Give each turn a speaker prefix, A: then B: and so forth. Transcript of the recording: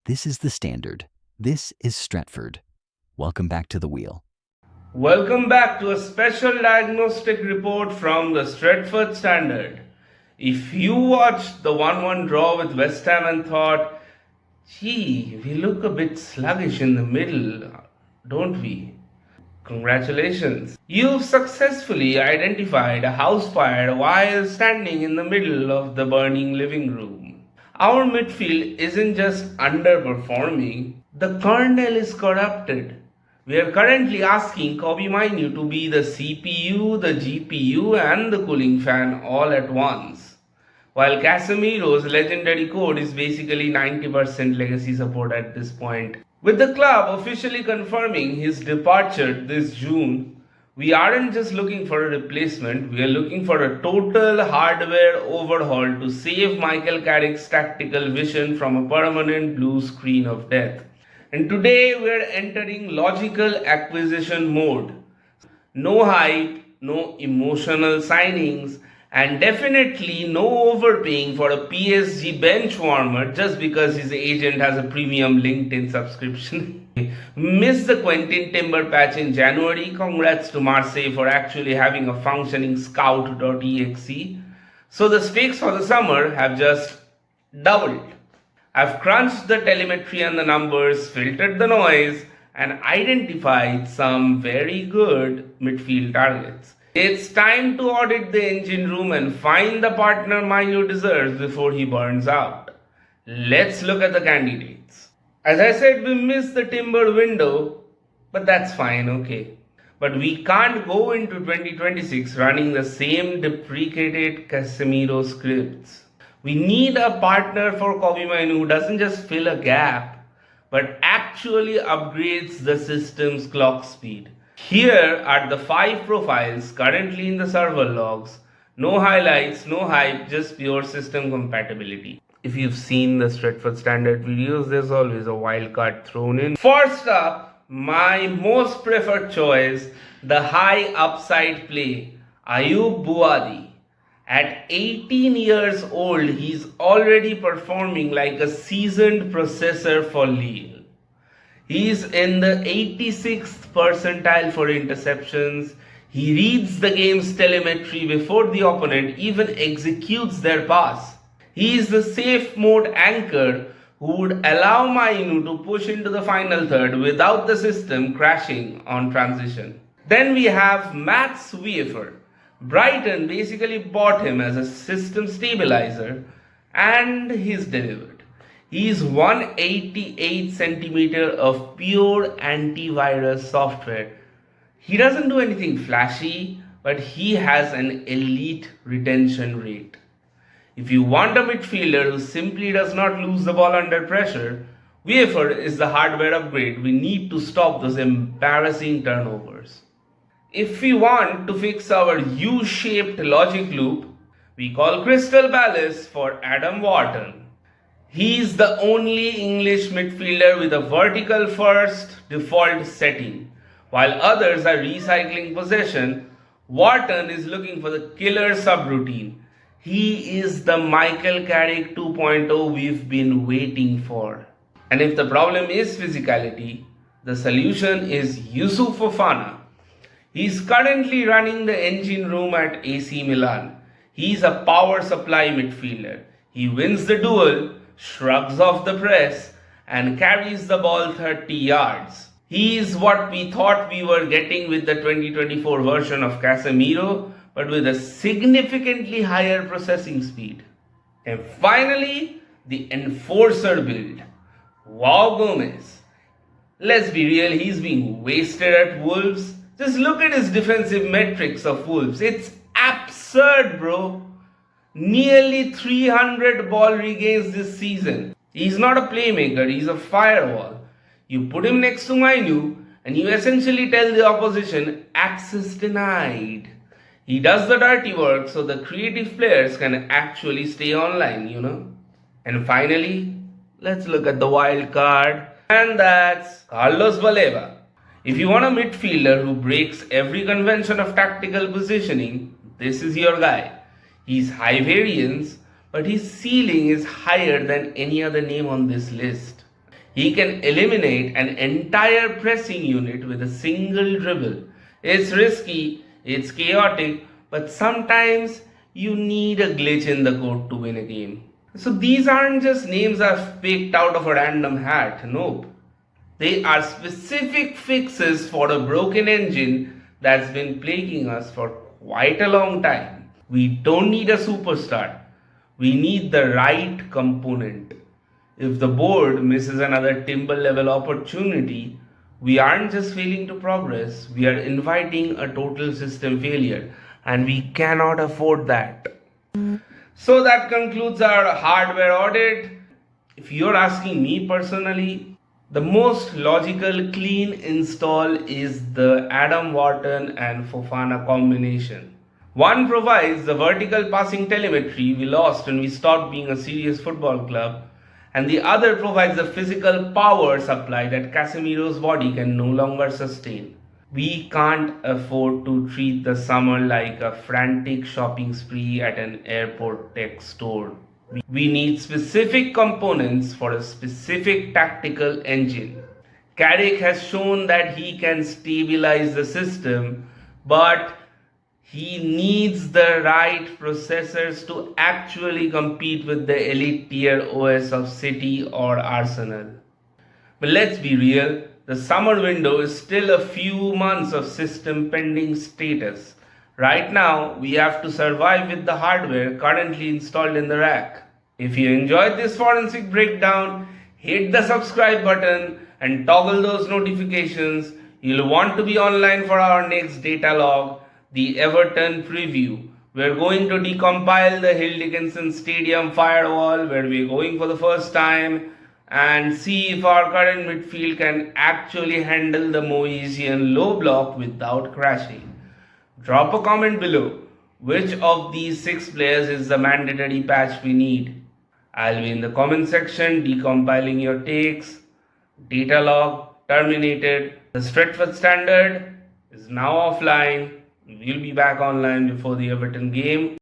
A: This is the standard. This is Stretford. Welcome back to the wheel.
B: Welcome back to a special diagnostic report from the Stretford Standard. If you watched the 1-1 draw with West Ham and thought, gee, we look a bit sluggish in the middle, don't we? Congratulations. You've successfully identified a house fire while standing in the middle of the burning living room. Our midfield isn't just underperforming, the kernel is corrupted. We are currently asking Casemiro to be the CPU, the GPU and the cooling fan all at once. While Casemiro's legendary code is basically 90% legacy support at this point. With the club officially confirming his departure this June, we aren't just looking for a replacement, we are looking for a total hardware overhaul to save Michael Carrick's tactical vision from a permanent blue screen of death. And today we are entering logical acquisition mode. No hype, no emotional signings, and definitely no overpaying for a PSG bench warmer just because his agent has a premium LinkedIn subscription. Missed the Quinten Timber patch in January. Congrats to Marseille for actually having a functioning scout.exe. So the stakes for the summer have just doubled. I've crunched the telemetry and the numbers, filtered the noise, and identified some very good midfield targets. It's time to audit the engine room and find the partner Manu deserves before he burns out. Let's look at the candidates. As I said, we missed the Timber window, but that's fine, okay. But we can't go into 2026 running the same deprecated Casemiro scripts. We need a partner for Casemiro who doesn't just fill a gap, but actually upgrades the system's clock speed. Here are the 5 profiles currently in the server logs. No highlights, no hype, just pure system compatibility. If you've seen the Stretford Standard videos, there's always a wildcard thrown in. First up, my most preferred choice, the high upside play, Ayoub Buadi. At 18 years old, he's already performing like a seasoned processor for Lille. He's in the 86th percentile for interceptions. He reads the game's telemetry before the opponent even executes their pass. He is the safe mode anchor who would allow Mainu to push into the final third without the system crashing on transition. Then we have Mats Wiefer. Brighton basically bought him as a system stabilizer and he's delivered. He's 188 centimeter of pure antivirus software. He doesn't do anything flashy, but he has an elite retention rate. If you want a midfielder who simply does not lose the ball under pressure, Wiefer is the hardware upgrade we need to stop those embarrassing turnovers. If we want to fix our U-shaped logic loop, we call Crystal Palace for Adam Wharton. He's the only English midfielder with a vertical first default setting. While others are recycling possession, Wharton is looking for the killer subroutine. He is the Michael Carrick 2.0 we've been waiting for. And if the problem is physicality, the solution is Youssouf Fofana. He's currently running the engine room at AC Milan. He's a power supply midfielder. He wins the duel, shrugs off the press, and carries the ball 30 yards. He is what we thought we were getting with the 2024 version of Casemiro, but with a significantly higher processing speed. And finally, the enforcer build. Wow, Gomez. Let's be real, he's being wasted at Wolves. Just look at his defensive metrics of Wolves. It's absurd, bro. Nearly 300 ball regains this season. He's not a playmaker, he's a firewall. You put him next to Mainu and you essentially tell the opposition, access denied. He does the dirty work so the creative players can actually stay online, you know. And finally, let's look at the wild card. And that's Carlos Baleba. If you want a midfielder who breaks every convention of tactical positioning, this is your guy. He's high variance, but his ceiling is higher than any other name on this list. He can eliminate an entire pressing unit with a single dribble. It's risky, it's chaotic, but sometimes you need a glitch in the code to win a game. So these aren't just names I've picked out of a random hat, nope. They are specific fixes for a broken engine that's been plaguing us for quite a long time. We don't need a superstar, we need the right component. If the board misses another Timber level opportunity, we aren't just failing to progress, we are inviting a total system failure, and we cannot afford that. So that concludes our hardware audit. If you're asking me personally, the most logical clean install is the Adam Wharton and Fofana combination. One provides the vertical passing telemetry we lost when we stopped being a serious football club, and the other provides the physical power supply that Casemiro's body can no longer sustain. We can't afford to treat the summer like a frantic shopping spree at an airport tech store. We need specific components for a specific tactical engine. Carrick has shown that he can stabilize the system, but he needs the right processors to actually compete with the elite tier OS of City or Arsenal. But let's be real, the summer window is still a few months of system pending status. Right now, we have to survive with the hardware currently installed in the rack. If you enjoyed this forensic breakdown, hit the subscribe button and toggle those notifications. You'll want to be online for our next data log, the Everton preview. We're going to decompile the Hill Dickinson Stadium firewall where we're going for the first time and see if our current midfield can actually handle the Moesian low block without crashing. Drop a comment below. Which of these 6 players is the mandatory patch we need? I'll be in the comment section decompiling your takes. Data log terminated. The Stretford standard is now offline. We'll be back online before the Everton game.